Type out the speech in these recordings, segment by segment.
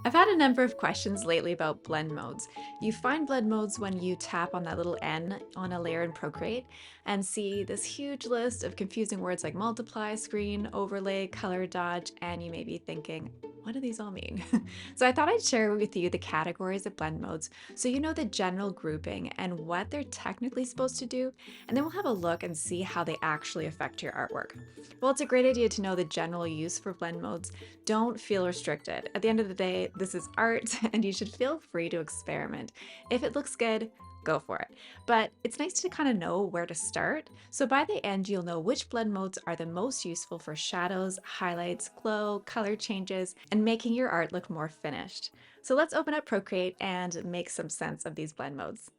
I've had a number of questions lately about blend modes. You find blend modes when you tap on that little N on a layer in Procreate and see this huge list of confusing words like multiply, screen, overlay, color dodge, and you may be thinking, what do these all mean? So I thought I'd share with you the categories of blend modes so you know the general grouping and what they're technically supposed to do, and then we'll have a look and see how they actually affect your artwork. Well, it's a great idea to know the general use for blend modes. Don't feel restricted. At the end of the day, this is art and you should feel free to experiment. If it looks good, go for it. But it's nice to kind of know where to start. So by the end, you'll know which blend modes are the most useful for shadows, highlights, glow, color changes, and making your art look more finished. So let's open up Procreate and make some sense of these blend modes.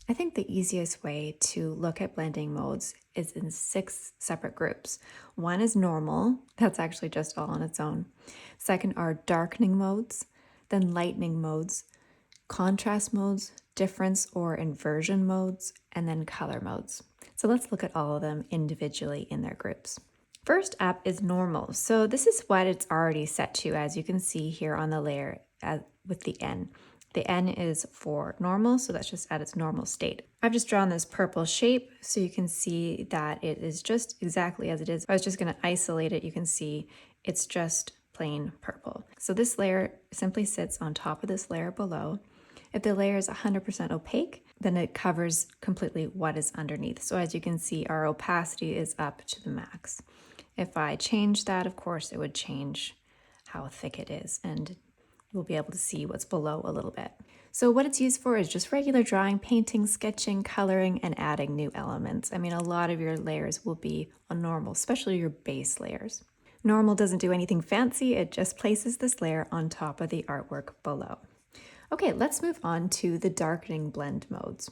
I think the easiest way to look at blending modes is in 6 separate groups. One is normal, that's actually just all on its own. Second are darkening modes, then lightening modes, contrast modes, difference or inversion modes, and then color modes. So let's look at all of them individually in their groups. First up is normal. So this is what it's already set to, as you can see here on the layer with the N. The N is for normal, so that's just at its normal state. I've just drawn this purple shape so you can see that it is just exactly as it is. I was just going to isolate it. You can see it's just plain purple. So this layer simply sits on top of this layer below. If the layer is 100% opaque, then it covers completely what is underneath. So as you can see, our opacity is up to the max. If I change that, of course, it would change how thick it is, and we'll be able to see what's below a little bit. So what it's used for is just regular drawing, painting, sketching, coloring, and adding new elements. I mean, a lot of your layers will be on normal, especially your base layers. Normal doesn't do anything fancy, it just places this layer on top of the artwork below. Okay, let's move on to the darkening blend modes.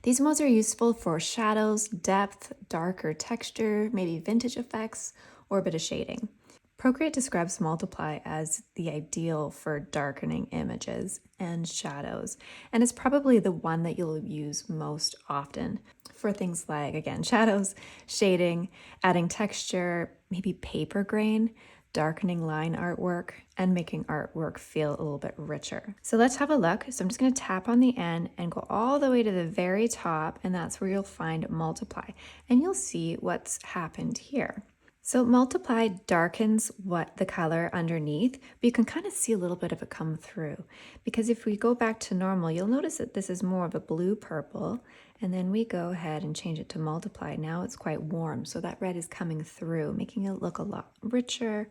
These modes are useful for shadows, depth, darker texture, maybe vintage effects, or a bit of shading. Procreate describes multiply as the ideal for darkening images and shadows, and it's probably the one that you'll use most often for things like, again, shadows, shading, adding texture, maybe paper grain, darkening line artwork, and making artwork feel a little bit richer. So let's have a look. So I'm just going to tap on the N and go all the way to the very top, and that's where you'll find multiply, and you'll see what's happened here. So multiply darkens what the color underneath, but you can kind of see a little bit of it come through, because if we go back to normal, you'll notice that this is more of a blue purple, and then we go ahead and change it to multiply. Now it's quite warm, so that red is coming through, making it look a lot richer,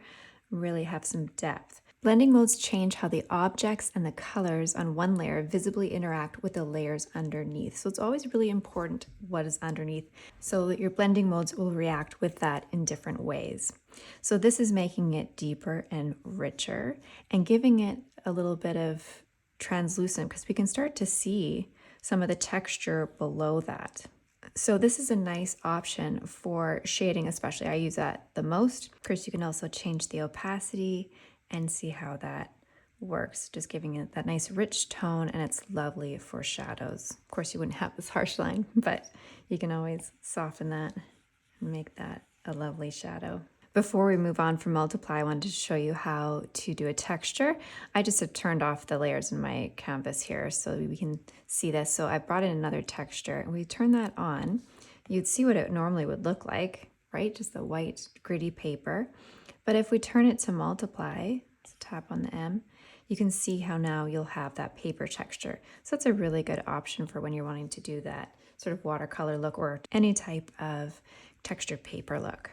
really have some depth. Blending modes change how the objects and the colors on one layer visibly interact with the layers underneath. So it's always really important what is underneath so that your blending modes will react with that in different ways. So this is making it deeper and richer and giving it a little bit of translucent, because we can start to see some of the texture below that. So this is a nice option for shading, especially. I use that the most. Of course, you can also change the opacity and see how that works, just giving it that nice rich tone, and it's lovely for shadows. Of course, you wouldn't have this harsh line, but you can always soften that and make that a lovely shadow. Before we move on from multiply, I wanted to show you how to do a texture. I just have turned off the layers in my canvas here so we can see this. So I brought in another texture, and we turn that on. You'd see what it normally would look like, right? Just the white gritty paper. But if we turn it to multiply, let's tap on the M, you can see how now you'll have that paper texture. So that's a really good option for when you're wanting to do that sort of watercolor look or any type of textured paper look.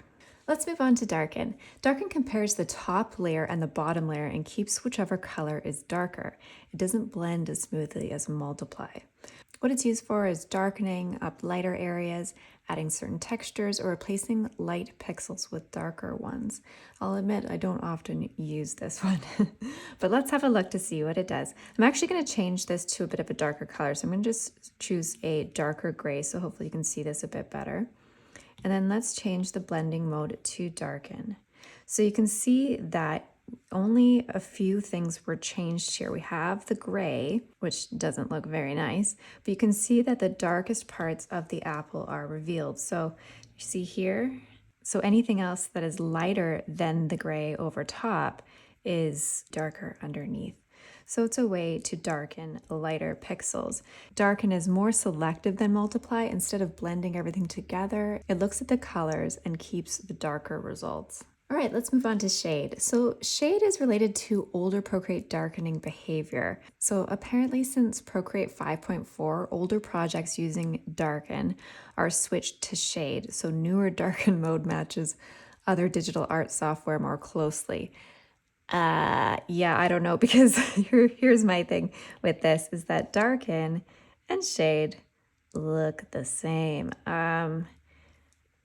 Let's move on to darken. Darken compares the top layer and the bottom layer and keeps whichever color is darker. It doesn't blend as smoothly as multiply. What it's used for is darkening up lighter areas, adding certain textures, or replacing light pixels with darker ones. I'll admit I don't often use this one, but let's have a look to see what it does. I'm actually going to change this to a bit of a darker color, so I'm going to just choose a darker gray, so hopefully you can see this a bit better. And then let's change the blending mode to darken. So you can see that only a few things were changed here. We have the gray, which doesn't look very nice, but you can see that the darkest parts of the apple are revealed. So you see here, so anything else that is lighter than the gray over top is darker underneath. So it's a way to darken lighter pixels. Darken is more selective than multiply. Instead of blending everything together, it looks at the colors and keeps the darker results. All right, let's move on to shade. So shade is related to older Procreate darkening behavior. So apparently since Procreate 5.4, older projects using Darken are switched to shade. So newer Darken mode matches other digital art software more closely. Yeah, I don't know, because here's my thing with this is that Darken and shade look the same.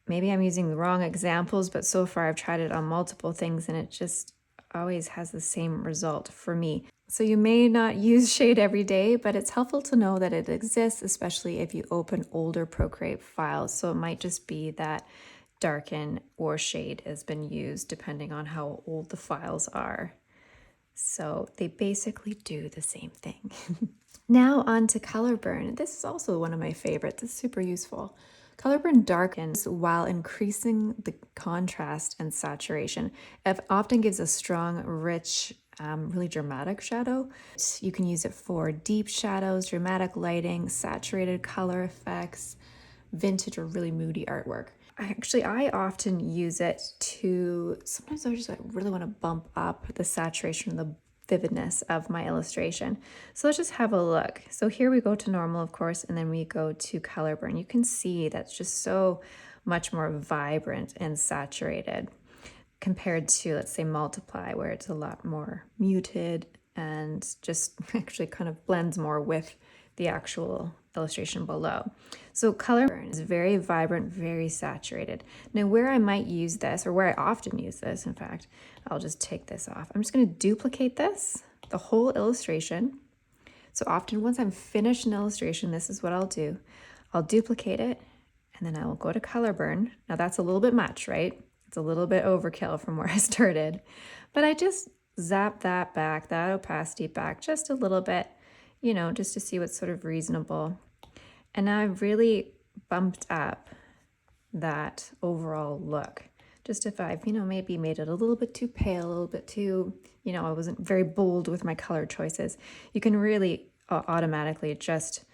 Maybe I'm using the wrong examples, but so far I've tried it on multiple things and it just always has the same result for me. So you may not use shade every day, but it's helpful to know that it exists, especially if you open older Procreate files. So it might just be that Darken or shade has been used depending on how old the files are. So they basically do the same thing. Now on to color burn. This is also one of my favorites. It's super useful. Color burn darkens while increasing the contrast and saturation. It often gives a strong, rich, really dramatic shadow. You can use it for deep shadows, dramatic lighting, saturated color effects, vintage or really moody artwork. I often use it to, sometimes I just really want to bump up the saturation and the vividness of my illustration. So let's just have a look. So here we go to normal, of course, and then we go to color burn. You can see that's just so much more vibrant and saturated compared to, let's say, multiply, where it's a lot more muted and just actually kind of blends more with the actual illustration below. So color burn is very vibrant, very saturated. Now where I might use this, or where I often use this, in fact, I'll just take this off. I'm just going to duplicate this, the whole illustration. So often once I'm finished an illustration, this is what I'll do. I'll duplicate it and then I will go to color burn. Now that's a little bit much, right? It's a little bit overkill from where I started, but I just zap that back, that opacity back just a little bit, you know, just to see what's sort of reasonable. And now I've really bumped up that overall look. Just if I've, you know, maybe made it a little bit too pale, a little bit too, you know, I wasn't very bold with my color choices. You can really automatically just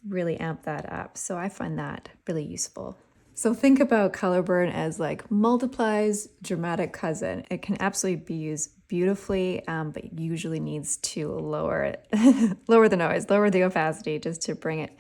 really amp that up. So I find that really useful. So think about color burn as like multiply's dramatic cousin. It can absolutely be used beautifully, but usually needs to lower it, lower the noise, lower the opacity, just to bring it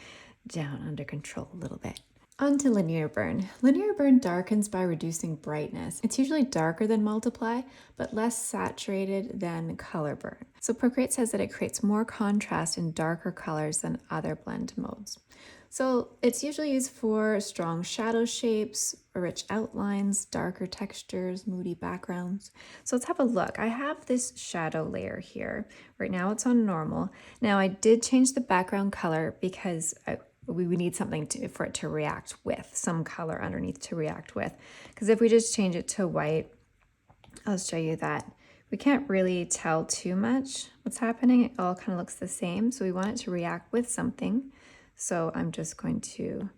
down under control a little bit. On to linear burn. Linear burn darkens by reducing brightness. It's usually darker than multiply, but less saturated than color burn. So Procreate says that it creates more contrast in darker colors than other blend modes. So it's usually used for strong shadow shapes, rich outlines, darker textures, moody backgrounds. So let's have a look. I have this shadow layer here. Right now it's on normal. Now I did change the background color because we need something for it to react with, some color underneath to react with. Because if we just change it to white, I'll show you that we can't really tell too much what's happening. It all kind of looks the same. So we want it to react with something. So I'm just going to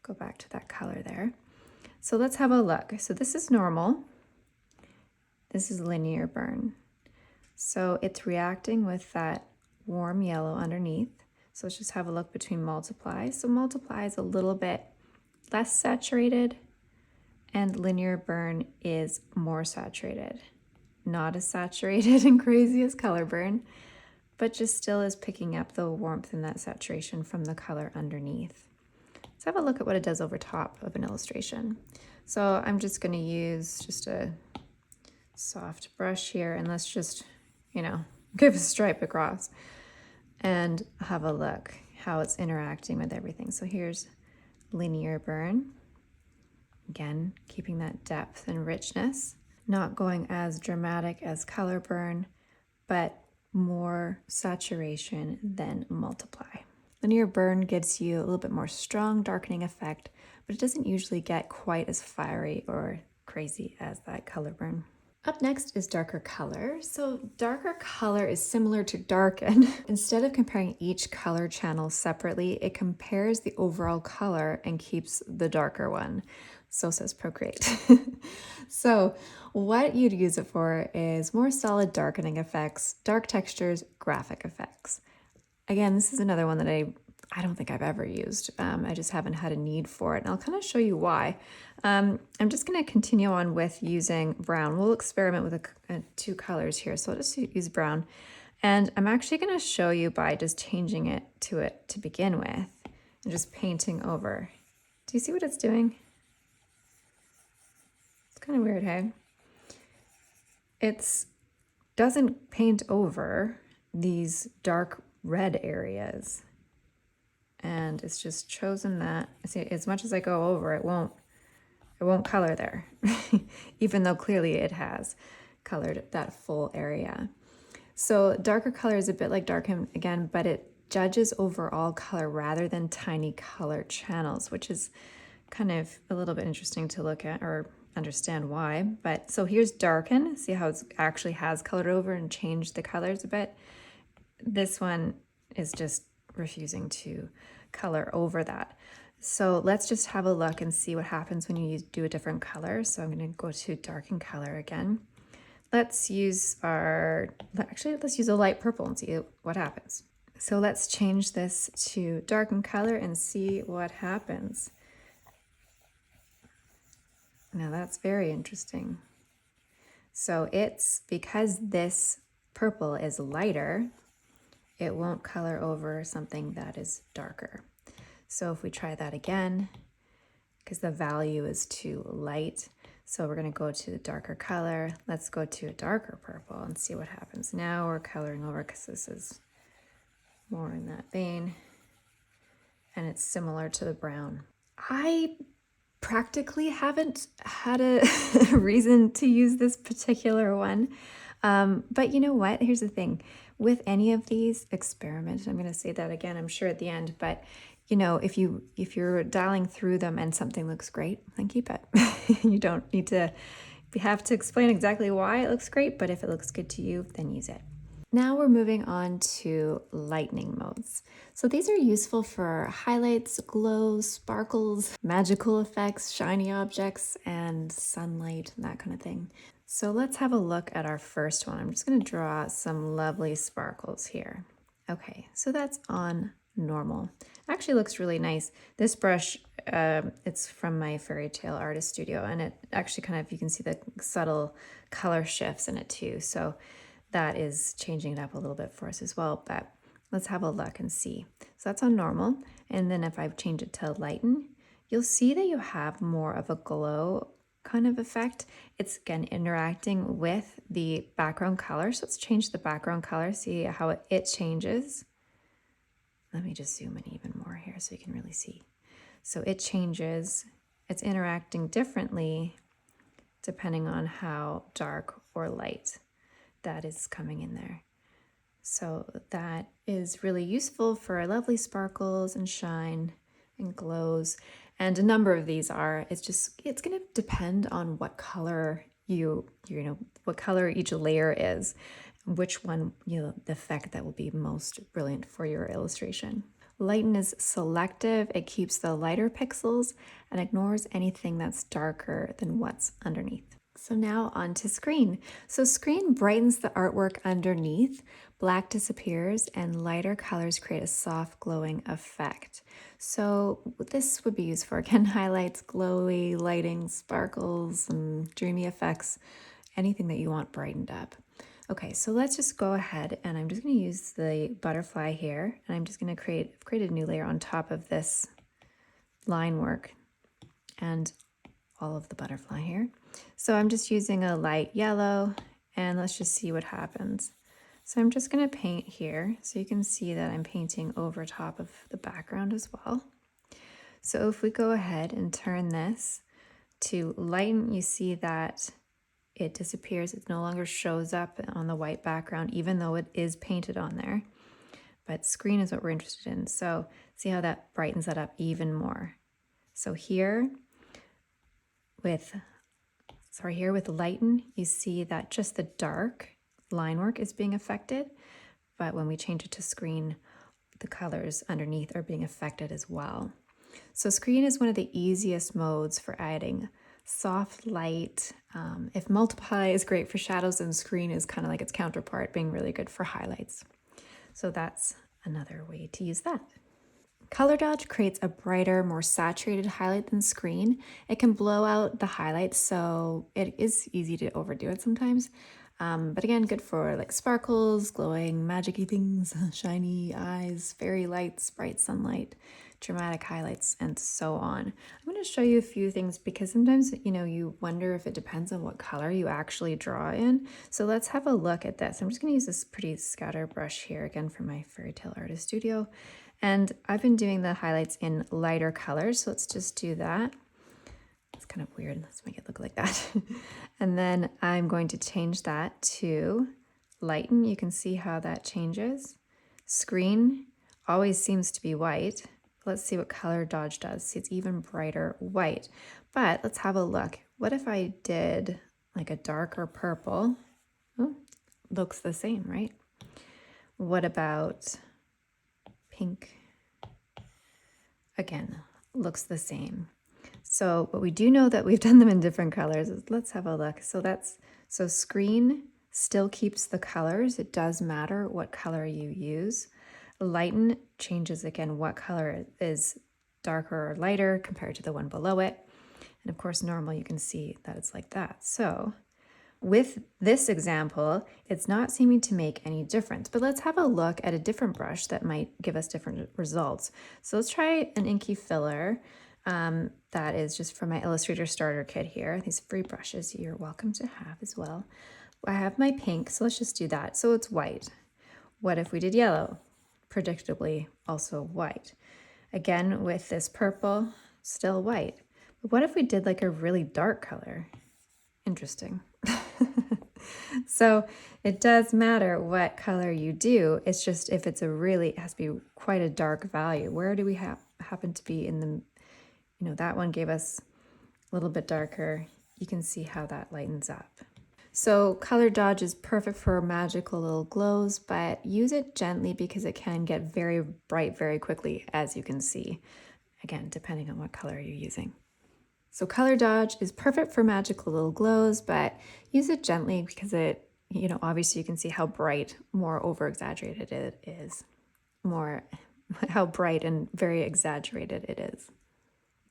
go back to that color there. So let's have a look. So this is normal. This is linear burn. So it's reacting with that warm yellow underneath. So let's just have a look between multiply. So multiply is a little bit less saturated and linear burn is more saturated. Not as saturated and crazy as color burn, but just still is picking up the warmth and that saturation from the color underneath. Let's have a look at what it does over top of an illustration. So I'm just going to use just a soft brush here and let's just, you know, give a stripe across and have a look how it's interacting with everything. So here's linear burn. Again, keeping that depth and richness, not going as dramatic as color burn, but more saturation than multiply. Linear burn gives you a little bit more strong darkening effect, but it doesn't usually get quite as fiery or crazy as that color burn. Up next is darker color. So darker color is similar to darken. Instead of comparing each color channel separately, it compares the overall color and keeps the darker one. So says Procreate. So what you'd use it for is more solid darkening effects, dark textures, graphic effects. Again, this is another one that I don't think I've ever used. I just haven't had a need for it. And I'll kind of show you why. I'm just going to continue on with using brown. We'll experiment with two colors here. So I'll just use brown. And I'm actually going to show you by just changing it to begin with and just painting over. Do you see what it's doing? It's kind of weird, hey? It doesn't paint over these dark red areas. And it's just chosen that. See, as much as I go over, it won't color there, even though clearly it has colored that full area. So darker color is a bit like Darken again, but it judges overall color rather than tiny color channels, which is kind of a little bit interesting to look at or understand why. But so here's Darken. See how it actually has colored over and changed the colors a bit. This one is just refusing to color over that. So let's just have a look and see what happens when you do a different color. So I'm going to go to Darken Color again. Let's use a light purple and see what happens. So let's change this to Darken Color and see what happens. Now that's very interesting. So it's because this purple is lighter, it won't color over something that is darker. So if we try that again, because the value is too light, so we're going to go to the darker color. Let's go to a darker purple and see what happens. Now we're coloring over because this is more in that vein, and it's similar to the brown. I practically haven't had a reason to use this particular one. But you know what? Here's the thing. With any of these, experiment. I'm going to say that again, I'm sure at the end, but you know, if you're dialing through them and something looks great, then keep it. You don't need to have to explain exactly why it looks great, but if it looks good to you, then use it. Now we're moving on to lightning modes. So these are useful for highlights, glows, sparkles, magical effects, shiny objects, and sunlight, and that kind of thing. So let's have a look at our first one. I'm just going to draw some lovely sparkles here. Okay, so that's on normal. Actually looks really nice. This brush, it's from my Fairy Tale Artist Studio, and it actually kind of, you can see the subtle color shifts in it too. So that is changing it up a little bit for us as well, but let's have a look and see. So that's on normal. And then if I change it to lighten, you'll see that you have more of a glow kind of effect. It's again interacting with the background color. So let's change the background color, see how it changes. Let me just zoom in even more here so you can really see. So it changes, it's interacting differently depending on how dark or light that is coming in there. So that is really useful for lovely sparkles and shine and glows. And a number of these are, it's going to depend on what color what color each layer is, which one, the effect that will be most brilliant for your illustration. Lighten is selective. It keeps the lighter pixels and ignores anything that's darker than what's underneath. So now on to screen. So screen brightens the artwork underneath, black disappears, and lighter colors create a soft glowing effect. So this would be used for, again, highlights, glowy, lighting, sparkles, and dreamy effects, anything that you want brightened up. Okay, so let's just go ahead, and I'm just going to use the butterfly here, and I'm just going to create a new layer on top of this line work and all of the butterfly here. So I'm just using a light yellow, and let's just see what happens. So I'm just going to paint here so you can see that I'm painting over top of the background as well. So if we go ahead and turn this to lighten, you see that it disappears. It no longer shows up on the white background, even though it is painted on there. But screen is what we're interested in. So see how that brightens that up even more. So here with lighten, you see that just the dark line work is being affected, but when we change it to screen, the colors underneath are being affected as well. So screen is one of the easiest modes for adding soft light. If multiply is great for shadows, then screen is kind of like its counterpart, being really good for highlights. So that's another way to use that. Color dodge creates a brighter, more saturated highlight than screen. It can blow out the highlights, so it is easy to overdo it sometimes. But again, good for like sparkles, glowing, magic-y things, shiny eyes, fairy lights, bright sunlight, dramatic highlights, and so on. I'm going to show you a few things because sometimes, you wonder if it depends on what color you actually draw in. So let's have a look at this. I'm just going to use this pretty scatter brush here again from my Fairy Tale Artist Studio. And I've been doing the highlights in lighter colors, so let's just do that. It's kind of weird. Let's make it look like that. And then I'm going to change that to lighten. You can see how that changes. Screen always seems to be white. Let's see what color dodge does. See, it's even brighter white. But let's have a look. What if I did like a darker purple? Oh, looks the same, right? What about pink? Again, looks the same. So, but we do know that we've done them in different colors. Let's have a look. So screen still keeps the colors. It does matter what color you use. Lighten changes again what color is darker or lighter compared to the one below it. And of course, normal, you can see that it's like that. So with this example, it's not seeming to make any difference, but let's have a look at a different brush that might give us different results. So let's try an inky filler. That is just from my Illustrator starter kit here. These free brushes you're welcome to have as well. I have my pink, so let's just do that. So it's white. What if we did yellow? Predictably also white. Again, with this purple, still white. But what if we did like a really dark color? Interesting. So it does matter what color you do. It's just if it's it has to be quite a dark value. Where do we happen to be in the, that one gave us a little bit darker. You can see how that lightens up. So color dodge is perfect for magical little glows, but use it gently because it can get very bright very quickly, as you can see, again, depending on what color you're using. So color dodge is perfect for magical little glows, but use it gently because it, obviously you can see how bright, more over-exaggerated it is. How bright and very exaggerated it is.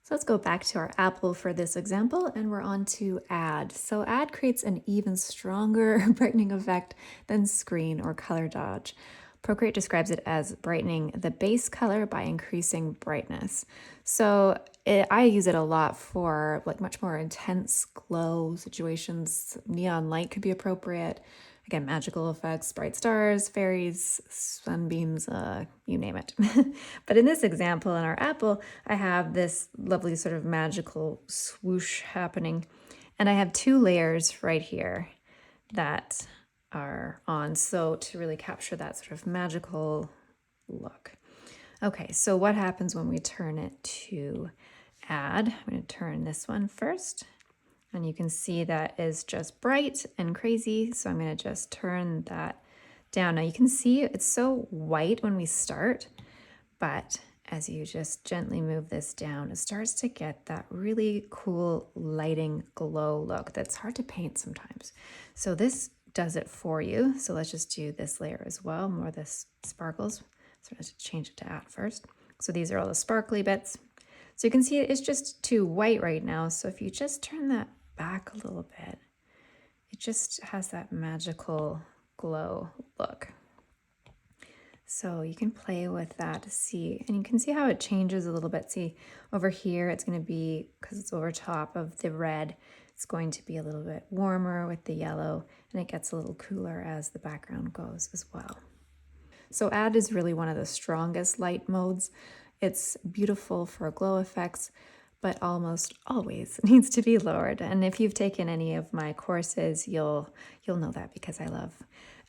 So let's go back to our apple for this example, and we're on to add. So add creates an even stronger brightening effect than screen or color dodge. Procreate describes it as brightening the base color by increasing brightness. So I use it a lot for like much more intense glow situations. Neon light could be appropriate. Again, magical effects, bright stars, fairies, sunbeams, you name it. But in this example, in our apple, I have this lovely sort of magical swoosh happening. And I have two layers right here that are on, so to really capture that sort of magical look. Okay, so what happens when we turn it to add? I'm going to turn this one first, and you can see that is just bright and crazy, so I'm going to just turn that down. Now you can see it's so white when we start, but as you just gently move this down, it starts to get that really cool lighting glow look that's hard to paint sometimes. So this does it for you. So let's just do this layer as well, more of this sparkles. So let's change it to add first. So these are all the sparkly bits. So you can see it's just too white right now. So if you just turn that back a little bit, it just has that magical glow look. So you can play with that to see, and you can see how it changes a little bit. See over here, it's going to be, because it's over top of the red, it's going to be a little bit warmer with the yellow, and it gets a little cooler as the background goes as well. So add is really one of the strongest light modes. It's beautiful for glow effects, but almost always needs to be lowered. And if you've taken any of my courses, you'll know that because I love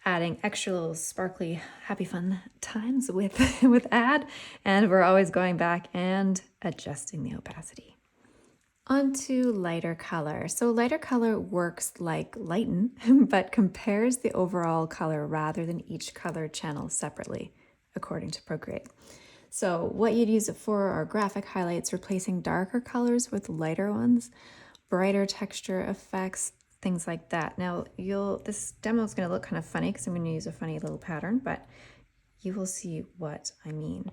adding extra little sparkly, happy fun times with add, and we're always going back and adjusting the opacity. On to lighter color. So lighter color works like lighten, but compares the overall color rather than each color channel separately, according to Procreate. So what you'd use it for are graphic highlights, replacing darker colors with lighter ones, brighter texture effects, things like that. Now this demo is going to look kind of funny because I'm going to use a funny little pattern, but you will see what I mean.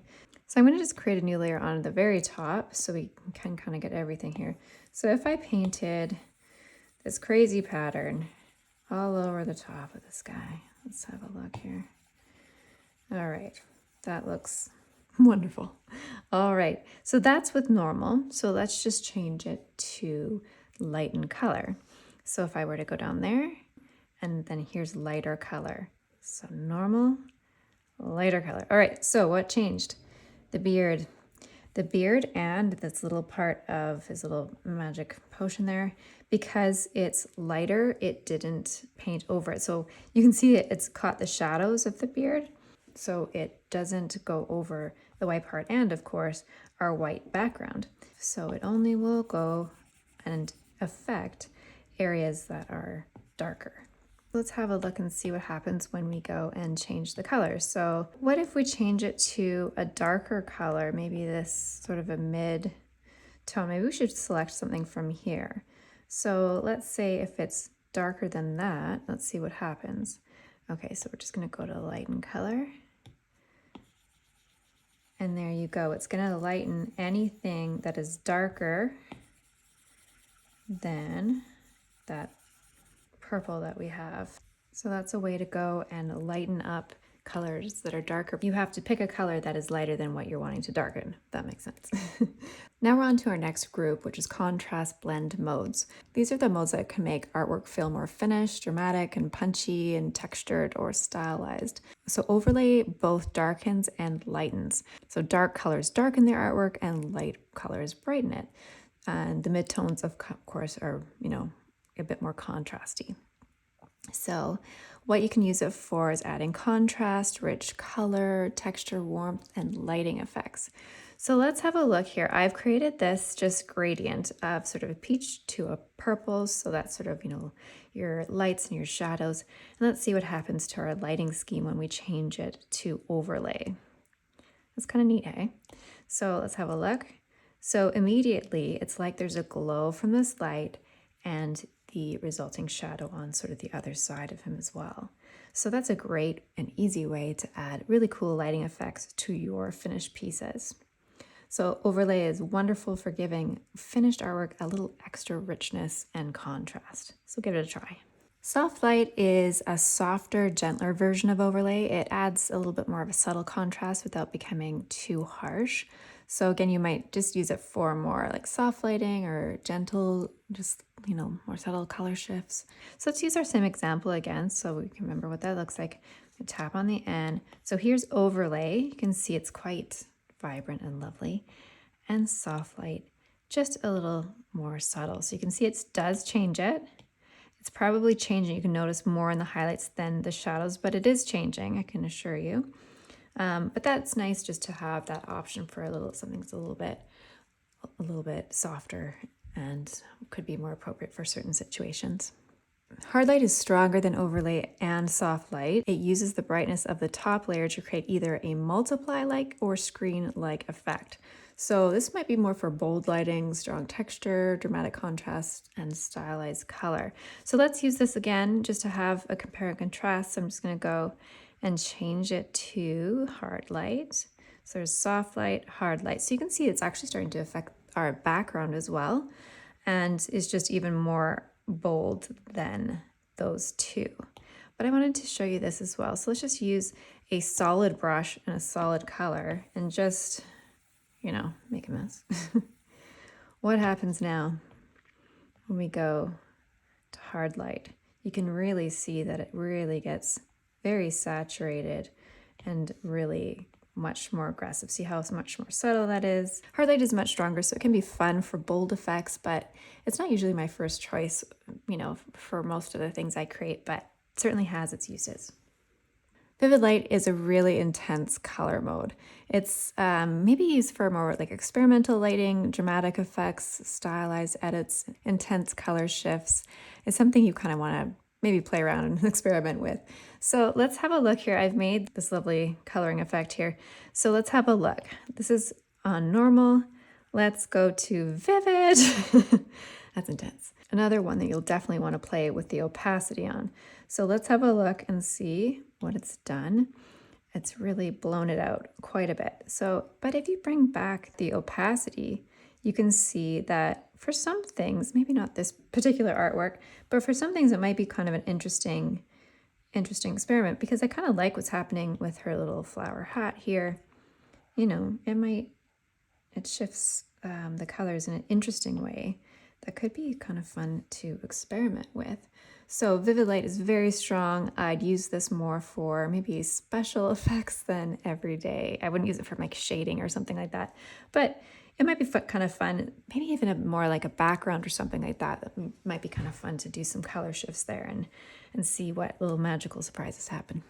So I'm going to just create a new layer on the very top so we can kind of get everything here. So if I painted this crazy pattern all over the top of this guy, let's have a look here. All right, that looks wonderful. All right, so that's with normal. So let's just change it to lighten color. So if I were to go down there, and then here's lighter color. So normal, lighter color. All right, so what changed? The beard. The beard and this little part of his little magic potion there, because it's lighter, it didn't paint over it. So you can see it's caught the shadows of the beard, so it doesn't go over the white part and, of course, our white background. So it only will go and affect areas that are darker. Let's have a look and see what happens when we go and change the color. So what if we change it to a darker color, maybe this sort of a mid tone? Maybe we should select something from here. So let's say if it's darker than that, let's see what happens. Okay, so we're just gonna go to lighten color. And there you go. It's gonna lighten anything that is darker than that purple that we have. So that's a way to go and lighten up colors that are darker. You have to pick a color that is lighter than what you're wanting to darken. That makes sense. Now we're on to our next group, which is contrast blend modes. These are the modes that can make artwork feel more finished, dramatic, and punchy, and textured or stylized. So overlay both darkens and lightens. So dark colors darken their artwork and light colors brighten it. And the midtones, of course, are, a bit more contrasty. So what you can use it for is adding contrast, rich color, texture, warmth, and lighting effects. So let's have a look here. I've created this just gradient of sort of a peach to a purple. So that's sort of, your lights and your shadows. And let's see what happens to our lighting scheme when we change it to overlay. That's kind of neat, eh? So let's have a look. So immediately it's like there's a glow from this light and the resulting shadow on sort of the other side of him as well. So that's a great and easy way to add really cool lighting effects to your finished pieces. So overlay is wonderful for giving finished artwork a little extra richness and contrast. So give it a try. Soft light is a softer, gentler version of overlay. It adds a little bit more of a subtle contrast without becoming too harsh. So again, you might just use it for more like soft lighting or gentle, just, more subtle color shifts. So let's use our same example again so we can remember what that looks like. We tap on the N. So here's overlay. You can see it's quite vibrant and lovely. And soft light, just a little more subtle. So you can see it does change it. It's probably changing. You can notice more in the highlights than the shadows, but it is changing, I can assure you. But that's nice just to have that option for something that's a little bit softer and could be more appropriate for certain situations. Hard light is stronger than overlay and soft light. It uses the brightness of the top layer to create either a multiply-like or screen-like effect. So this might be more for bold lighting, strong texture, dramatic contrast, and stylized color. So let's use this again just to have a compare and contrast. So I'm just going to go and change it to hard light. So there's soft light, hard light. So you can see it's actually starting to affect our background as well, and is just even more bold than those two. But I wanted to show you this as well. So let's just use a solid brush and a solid color and just, make a mess. What happens now when we go to hard light? You can really see that it really gets very saturated and really much more aggressive. See how much more subtle that is? Hard light is much stronger, so it can be fun for bold effects, but it's not usually my first choice, for most of the things I create, but it certainly has its uses. Vivid light is a really intense color mode. It's maybe used for more like experimental lighting, dramatic effects, stylized edits, intense color shifts. It's something you kind of want to maybe play around and experiment with. So let's have a look here. I've made this lovely coloring effect here. So let's have a look. This is on normal. Let's go to vivid. That's intense. Another one that you'll definitely want to play with the opacity on. So let's have a look and see what it's done. It's really blown it out quite a bit. So, but if you bring back the opacity, you can see that for some things, maybe not this particular artwork, but for some things it might be kind of an interesting experiment, because I kind of like what's happening with her little flower hat here. You know, it shifts the colors in an interesting way that could be kind of fun to experiment with. So vivid light is very strong. I'd use this more for maybe special effects than every day. I wouldn't use it for like shading or something like that, but it might be kind of fun, maybe even more like a background or something like that. That might be kind of fun to do some color shifts there and see what little magical surprises happen.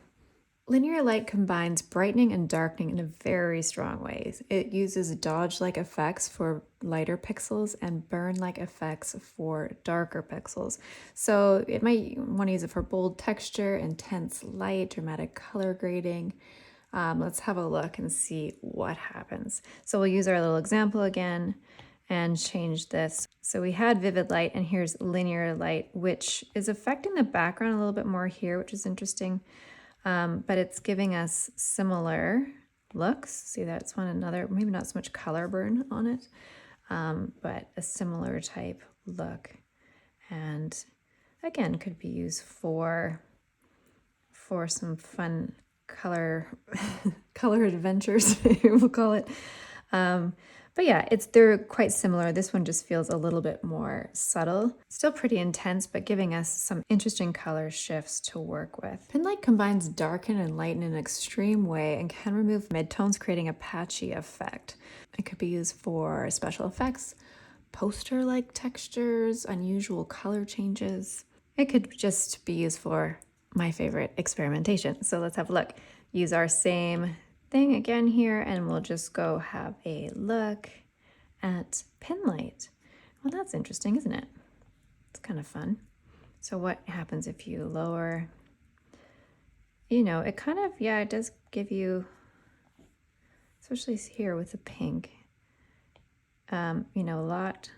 Linear light combines brightening and darkening in a very strong way. It uses dodge-like effects for lighter pixels and burn-like effects for darker pixels. So it might want to use it for bold texture, intense light, dramatic color grading. Let's have a look and see what happens. So we'll use our little example again and change this. So we had vivid light, and here's linear light, which is affecting the background a little bit more here, which is interesting. But it's giving us similar looks. See, that's one another, maybe not so much color burn on it, but a similar type look. And again, could be used for some fun color adventures, we'll call it. But yeah, they're quite similar. This one just feels a little bit more subtle. Still pretty intense, but giving us some interesting color shifts to work with. Pinlight combines darken and lighten in an extreme way and can remove midtones, creating a patchy effect. It could be used for special effects, poster-like textures, unusual color changes. It could just be used for my favorite experimentation. So let's have a look. Use our same thing again here, and we'll just go have a look at Pinlight. Well, that's interesting, isn't it? It's kind of fun. So what happens if you lower, you know, it kind of, yeah, it does give you, especially here with the pink, you know, a lot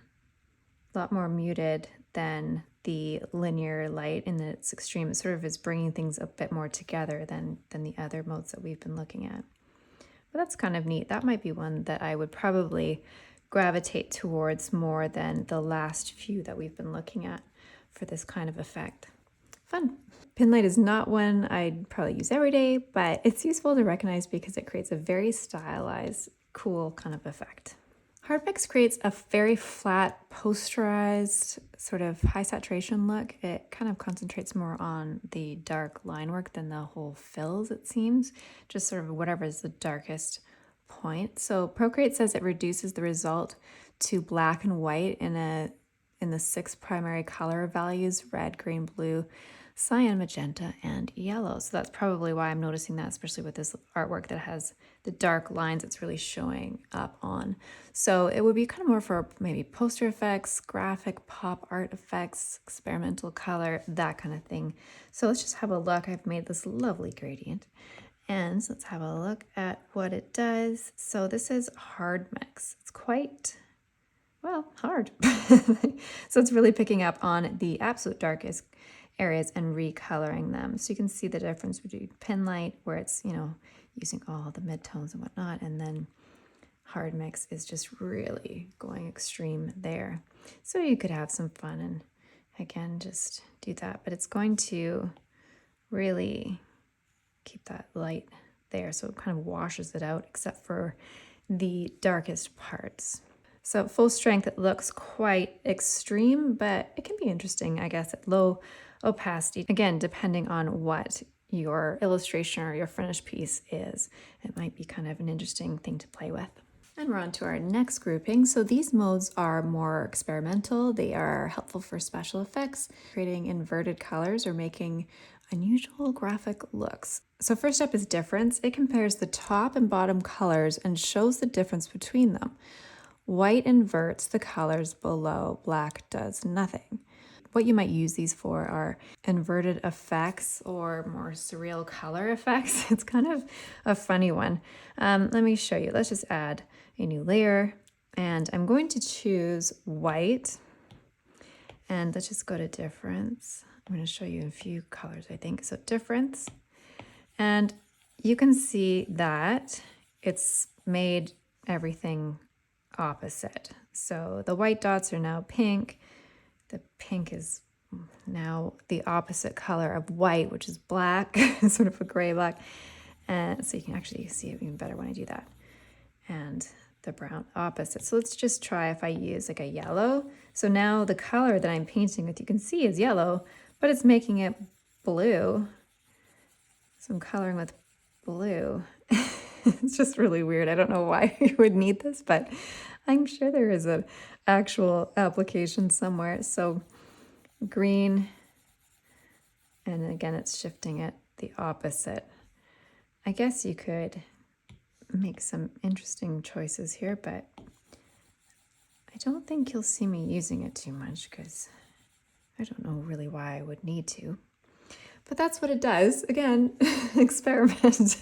more muted than the linear light in its extreme. It sort of is bringing things a bit more together than the other modes that we've been looking at. But that's kind of neat. That might be one that I would probably gravitate towards more than the last few that we've been looking at for this kind of effect. Fun. Pinlight is not one I'd probably use every day, but it's useful to recognize because it creates a very stylized, cool kind of effect. Hard mix creates a very flat, posterized, sort of high saturation look. It kind of concentrates more on the dark line work than the whole fills, it seems. Just sort of whatever is the darkest point. So Procreate says it reduces the result to black and white in the 6 primary color values: red, green, blue, cyan, magenta, and yellow. So that's probably why I'm noticing that, especially with this artwork that has the dark lines it's really showing up on. So it would be kind of more for maybe poster effects, graphic pop art effects, experimental color, that kind of thing. So let's just have a look. I've made this lovely gradient, and let's have a look at what it does. So this is hard mix. It's quite, well, hard. So it's really picking up on the absolute darkest areas and recoloring them. So you can see the difference between Pinlight, where it's, you know, using all the midtones and whatnot, and then hard mix is just really going extreme there. So you could have some fun and again just do that, but it's going to really keep that light there, so it kind of washes it out except for the darkest parts. So full strength, it looks quite extreme, but it can be interesting, I guess, at low opacity. Again, depending on what your illustration or your finished piece is, it might be kind of an interesting thing to play with. And we're on to our next grouping. So these modes are more experimental. They are helpful for special effects, creating inverted colors or making unusual graphic looks. So first up is difference. It compares the top and bottom colors and shows the difference between them. White inverts the colors below, black does nothing. what you might use these for are inverted effects or more surreal color effects. It's kind of a funny one. Let me show you. Let's just add a new layer, and I'm going to choose white, and let's just go to difference. I'm going to show you a few colors, I think. So difference, and you can see that it's made everything opposite. So the white dots are now pink. The pink is now the opposite color of white, which is black, sort of a gray black. And so you can actually see it even better when I do that. And the brown opposite. So let's just try if I use like a yellow. So now the color that I'm painting with, you can see is yellow, but it's making it blue. So I'm coloring with blue. It's just really weird. I don't know why you would need this, but I'm sure there is an actual application somewhere. So green, and again, it's shifting it the opposite. I guess you could make some interesting choices here, but I don't think you'll see me using it too much because I don't know really why I would need to. But that's what it does. Again, experiment,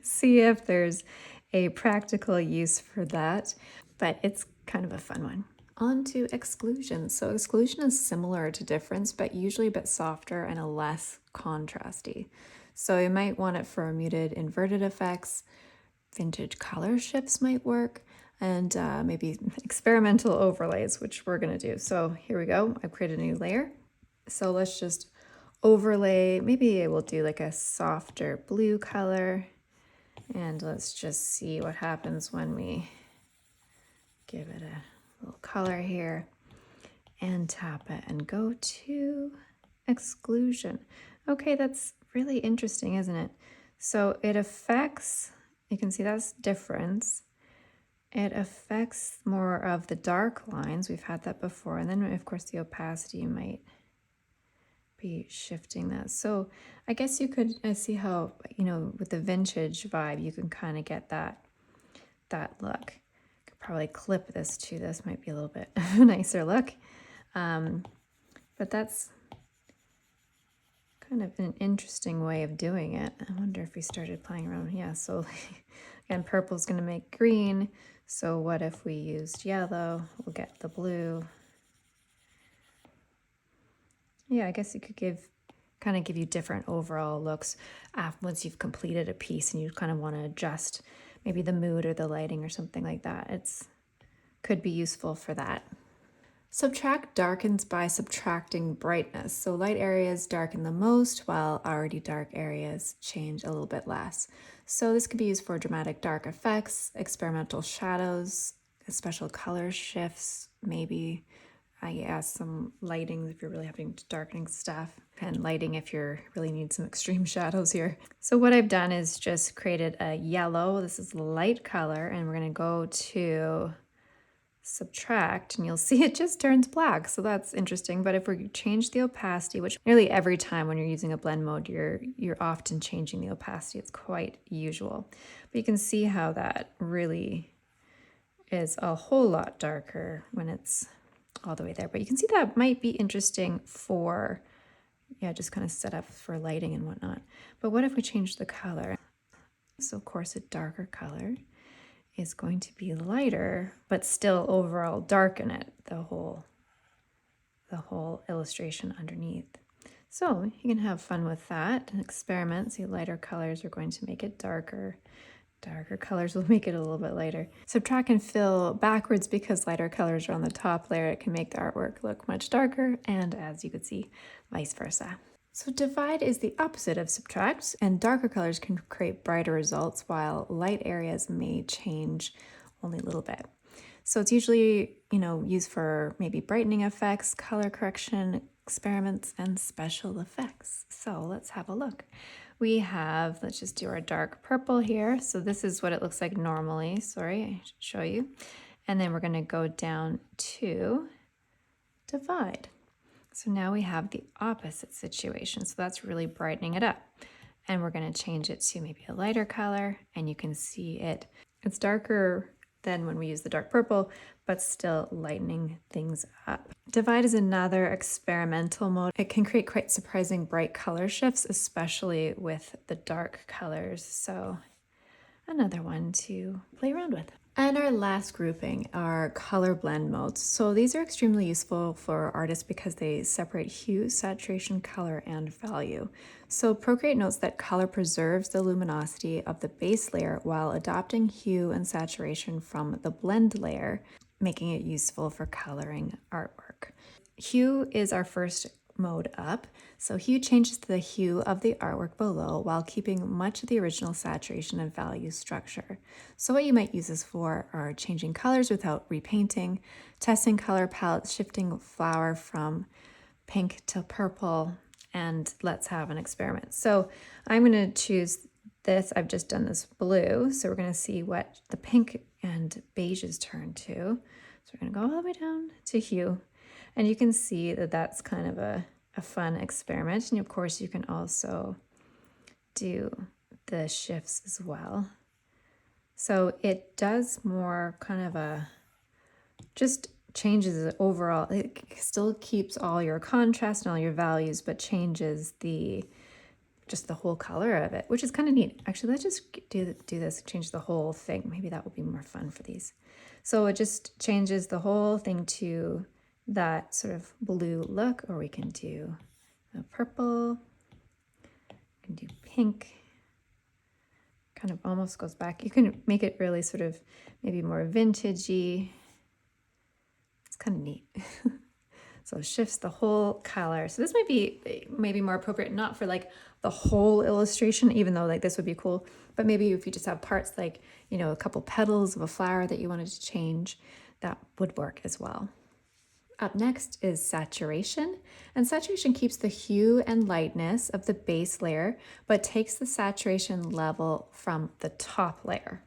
see if there's a practical use for that, but it's kind of a fun one. On to exclusion. So exclusion is similar to difference, but usually a bit softer and a less contrasty. So you might want it for muted inverted effects, vintage color shifts might work, and maybe experimental overlays, which we're gonna do. So here we go, I've created a new layer. So let's just overlay, maybe we'll do like a softer blue color, and let's just see what happens when we give it a little color here and tap it and go to exclusion. Okay, that's really interesting, isn't it? So it affects, you can see that's difference. It affects more of the dark lines. We've had that before. And then of course the opacity might be shifting that. So I guess you could see how, you know, with the vintage vibe, you can kind of get that look. Could probably clip this too. This might be a little bit nicer look. But that's kind of an interesting way of doing it. I wonder if we started playing around. Yeah, so again, purple is going to make green. So what if we used yellow? We'll get the blue. Yeah, I guess it could kind of give you different overall looks once you've completed a piece and you kind of want to adjust maybe the mood or the lighting or something like that. It's could be useful for that. Subtract darkens by subtracting brightness. So light areas darken the most while already dark areas change a little bit less. So this could be used for dramatic dark effects, experimental shadows, special color shifts, maybe I guess some lighting if you're really having darkening stuff, and lighting if you really need some extreme shadows here. So what I've done is just created a yellow. This is light color, and we're going to go to subtract, and you'll see it just turns black. So that's interesting. But if we change the opacity, which nearly every time when you're using a blend mode, you're often changing the opacity. It's quite usual. But you can see how that really is a whole lot darker when it's all the way there. But you can see that might be interesting for, yeah, just kind of set up for lighting and whatnot. But what if we change the color? So of course a darker color is going to be lighter, but still overall darken it, the whole illustration underneath. So you can have fun with that and experiment. See, lighter colors are going to make it darker. Darker colors will make it a little bit lighter. Subtract and fill backwards because lighter colors are on the top layer. It can make the artwork look much darker, and as you could see, vice versa. So divide is the opposite of subtract, and darker colors can create brighter results while light areas may change only a little bit. So it's usually, used for maybe brightening effects, color correction, experiments, and special effects. So let's have a look. We have, let's just do our dark purple here. So this is what it looks like normally. Sorry, I should show you. And then we're going to go down to divide. So now we have the opposite situation. So that's really brightening it up. And we're going to change it to maybe a lighter color. And you can see it's darker than when we use the dark purple, but still lightening things up. Divide is another experimental mode. It can create quite surprising bright color shifts, especially with the dark colors. So another one to play around with. And our last grouping are color blend modes. So these are extremely useful for artists because they separate hue, saturation, color, and value. So Procreate notes that color preserves the luminosity of the base layer while adopting hue and saturation from the blend layer, making it useful for coloring artwork. Hue is our first mode up. So hue changes the hue of the artwork below while keeping much of the original saturation and value structure. So what you might use this for are changing colors without repainting, testing color palettes, shifting flower from pink to purple, and let's have an experiment. So I'm going to choose this. I've just done this blue, so we're going to see what the pink and beiges turn to. So we're going to go all the way down to hue. And you can see that that's kind of a fun experiment. And of course, you can also do the shifts as well. So it does more kind of a, just changes it overall. It still keeps all your contrast and all your values, but changes just the whole color of it, which is kind of neat. Actually, let's just do this, change the whole thing. Maybe that will be more fun for these. So it just changes the whole thing to that sort of blue look, or we can do a purple, we can do pink, kind of almost goes back. You can make it really sort of maybe more vintagey. It's kind of neat. So it shifts the whole color. So this might be maybe more appropriate, not for like the whole illustration, even though like this would be cool, but maybe if you just have parts like, you know, a couple petals of a flower that you wanted to change, that would work as well. Up next is saturation, and saturation keeps the hue and lightness of the base layer, but takes the saturation level from the top layer.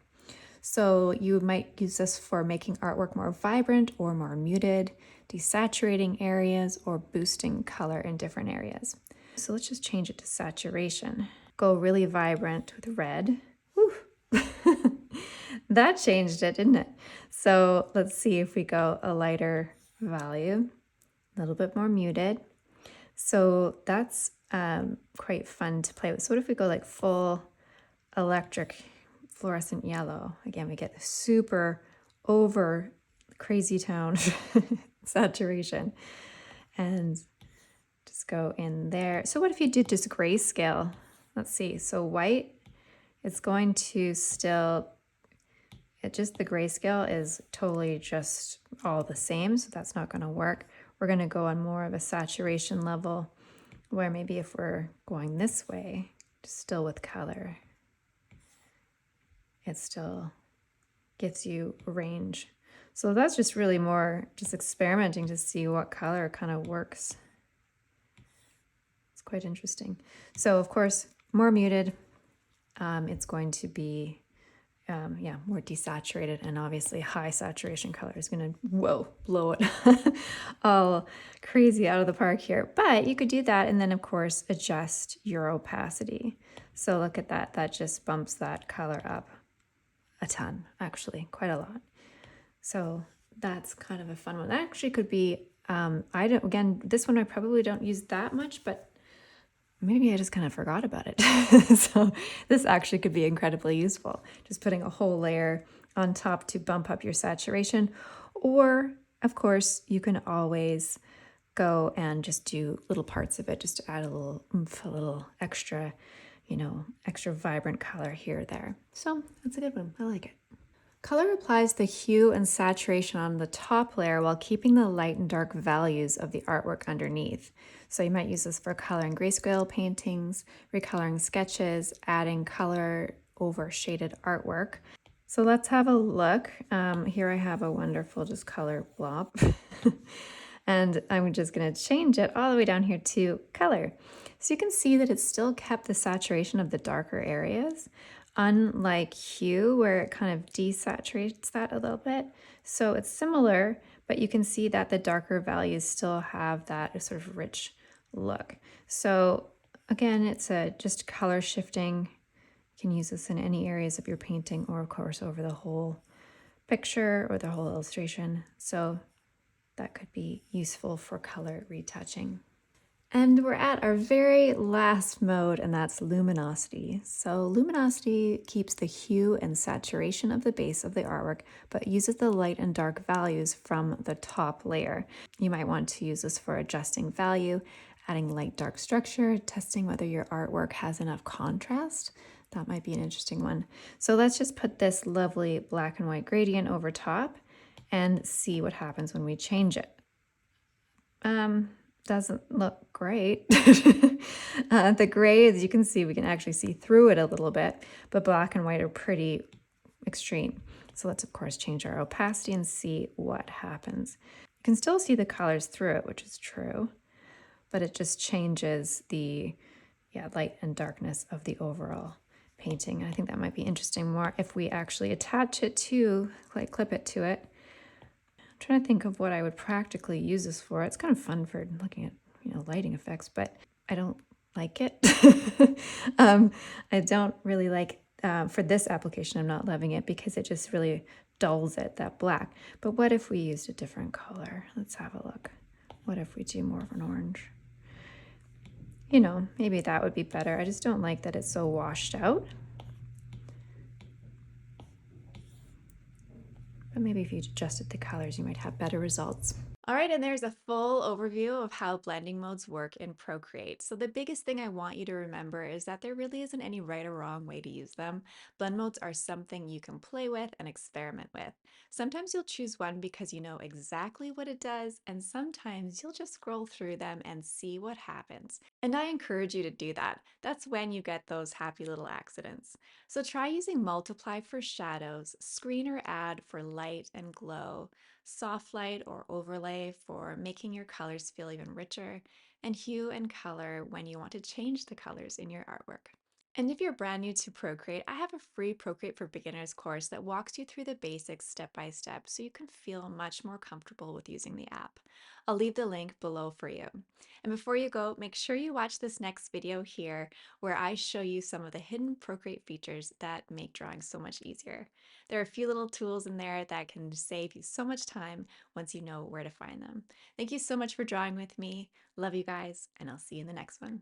So you might use this for making artwork more vibrant or more muted, desaturating areas, or boosting color in different areas. So let's just change it to saturation. Go really vibrant with red. Whew. That changed it, didn't it? So let's see if we go a lighter value, a little bit more muted. So that's quite fun to play with. So what if we go like full electric fluorescent yellow? Again, we get the super over crazy tone saturation, and just go in there. So what if you did just grayscale? Let's see. So white, it's going to still, the grayscale is totally just all the same, so that's not going to work. We're going to go on more of a saturation level, where maybe if we're going this way, just still with color, it still gives you range. So that's just really more just experimenting to see what color kind of works. It's quite interesting. So of course, more muted, it's going to be more desaturated, and obviously high saturation color is going to, blow it all crazy out of the park here. But you could do that and then of course adjust your opacity. So look at that, that just bumps that color up a ton, actually, quite a lot. So that's kind of a fun one. That actually could be, again, this one I probably don't use that much, but maybe I just kind of forgot about it. So this actually could be incredibly useful. Just putting a whole layer on top to bump up your saturation. Or of course, you can always go and just do little parts of it just to add a little oomph, a little extra, extra vibrant color here or there. So that's a good one. I like it. Color applies the hue and saturation on the top layer while keeping the light and dark values of the artwork underneath. So you might use this for coloring grayscale paintings, recoloring sketches, adding color over shaded artwork. So let's have a look. Here I have a wonderful just color blob. And I'm just going to change it all the way down here to color. So you can see that it's still kept the saturation of the darker areas, unlike hue, where it kind of desaturates that a little bit. So it's similar, but you can see that the darker values still have that sort of rich look. So again, it's just color shifting. You can use this in any areas of your painting, or of course over the whole picture or the whole illustration. So that could be useful for color retouching. And we're at our very last mode, and that's luminosity. So luminosity keeps the hue and saturation of the base of the artwork, but uses the light and dark values from the top layer. You might want to use this for adjusting value, adding light dark structure, testing whether your artwork has enough contrast. That might be an interesting one. So let's just put this lovely black and white gradient over top and see what happens when we change it. Doesn't look great. The gray, as you can see, we can actually see through it a little bit, but black and white are pretty extreme. So let's of course change our opacity and see what happens. You can still see the colors through it, which is true, but it just changes the light and darkness of the overall painting. I think that might be interesting more if we actually attach it to, like clip it to it. I'm trying to think of what I would practically use this for. It's kind of fun for looking at, lighting effects, but I don't like it. I don't really like, for this application, I'm not loving it because it just really dulls it, that black. But what if we used a different color? Let's have a look. What if we do more of an orange? Maybe that would be better. I just don't like that it's so washed out. But maybe if you adjusted the colors, you might have better results. All right, and there's a full overview of how blending modes work in Procreate. So the biggest thing I want you to remember is that there really isn't any right or wrong way to use them. Blend modes are something you can play with and experiment with. Sometimes you'll choose one because you know exactly what it does, and sometimes you'll just scroll through them and see what happens. And I encourage you to do that. That's when you get those happy little accidents. So try using Multiply for shadows, Screen or Add for light and glow, Soft Light or Overlay for making your colors feel even richer, and Hue and Color when you want to change the colors in your artwork. And if you're brand new to Procreate, I have a free Procreate for Beginners course that walks you through the basics step by step so you can feel much more comfortable with using the app. I'll leave the link below for you. And before you go, make sure you watch this next video here where I show you some of the hidden Procreate features that make drawing so much easier. There are a few little tools in there that can save you so much time once you know where to find them. Thank you so much for drawing with me. Love you guys, and I'll see you in the next one.